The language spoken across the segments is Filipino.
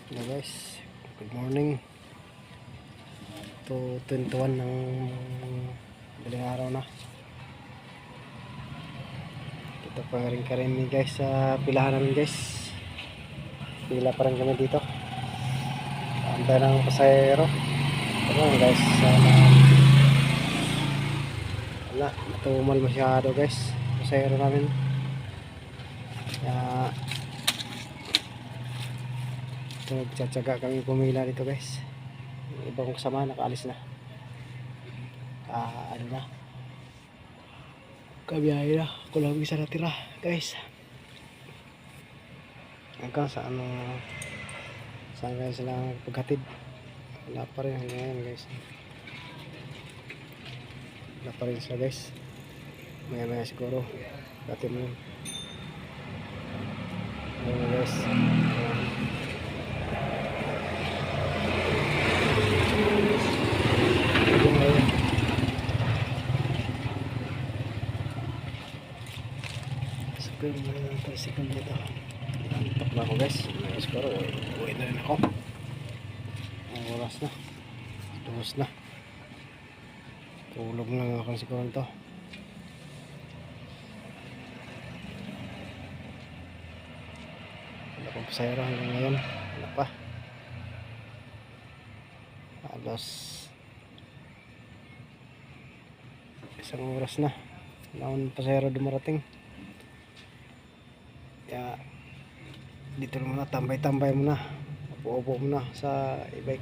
Hello guys, good morning. Ito 21 ng daling araw na. Ito pa rin karami guys sa pilahan namin guys. Pila pa rin kami dito. Antay ng pasahero. Ito guys, wala, natumal masyado guys pasahero namin. Kaya nagtsatsaga kami pumila dito guys. Yung ibang kasama nakaalis na. Ano na, kabiyahe na. Ako lang isa natira guys. Hanggang sa saan kaya sila paghatid. Wala pa rin hanggang ngayon guys. Wala pa rin sila guys. Maya maya siguro dati mo yun. Ayun guys. Siguro may tricycle dito. Antok na ako guys. Siguro uwi na rin ako. Ang oras na. Tulos na. Tulog lang ako siguro nito. Wala pang pasahero hanggang ngayon. Wala pa. Alas isang oras na. Wala akong pasahero dumarating. Kaya dito muna, tambay-tambay muna, upo-upo muna sa e-bike.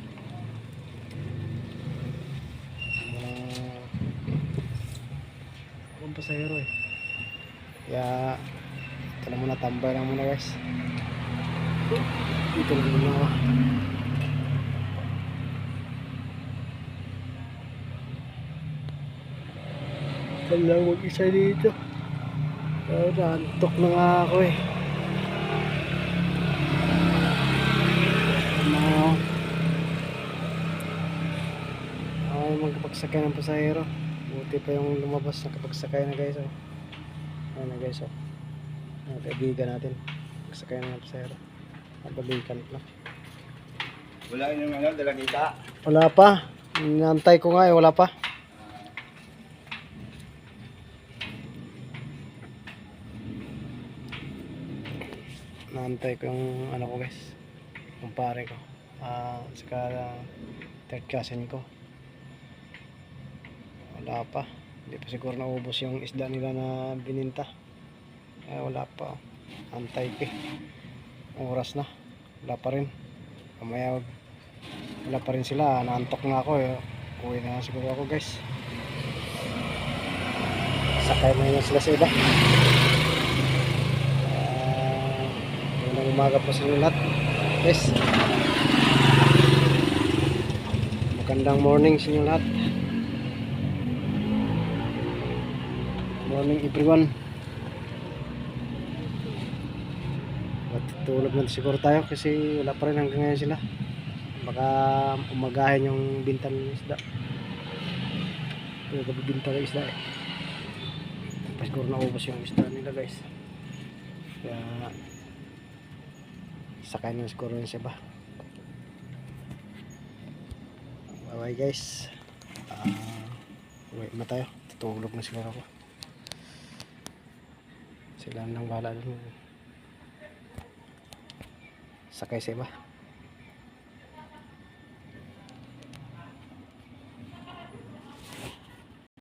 Akong pasahero eh. Kaya ito na muna, tambay lang muna guys. Dito na muna ako. Kailangan mag-isa dito. Naantok na nga ako eh. Ay, magkapagsakay ng pasahero. Buti pa yung lumabas na kapagsakay na guys. Ayun na guys. Ang kaibigan natin. Pagsakay na ng pasahero. Nabalikan na. Wala yung dalagita. Wala pa. Nantay ko nga eh. Wala pa. Naantay ko yung ano ko guys. Yung pare ko. Saka third cousin ko. Wala pa. Hindi pa siguro naubos yung isda nila na bininta. Wala pa. Antay ko eh. Oras na. Wala pa rin. Kamaya wala pa rin sila. Naantok na ako eh. Uwi na siguro ako guys. Sakay na yun sila sa iba. Magandang umaga po sa inyo lahat guys. Magandang morning sa inyo lahat. Morning everyone. Matutulog na siguro tayo kasi wala pa rin hanggang ngayon sila. Baka umagahin yung bintan ng isda. Ito binta ng isda eh. Tapos siguro naubos yung isda nila guys. Kaya sakay na siguro yun siya ba. Bye bye guys. Uwi na tayo. Tutulog na siguro ako. Sila nang bahala dun. Sakay sa iba.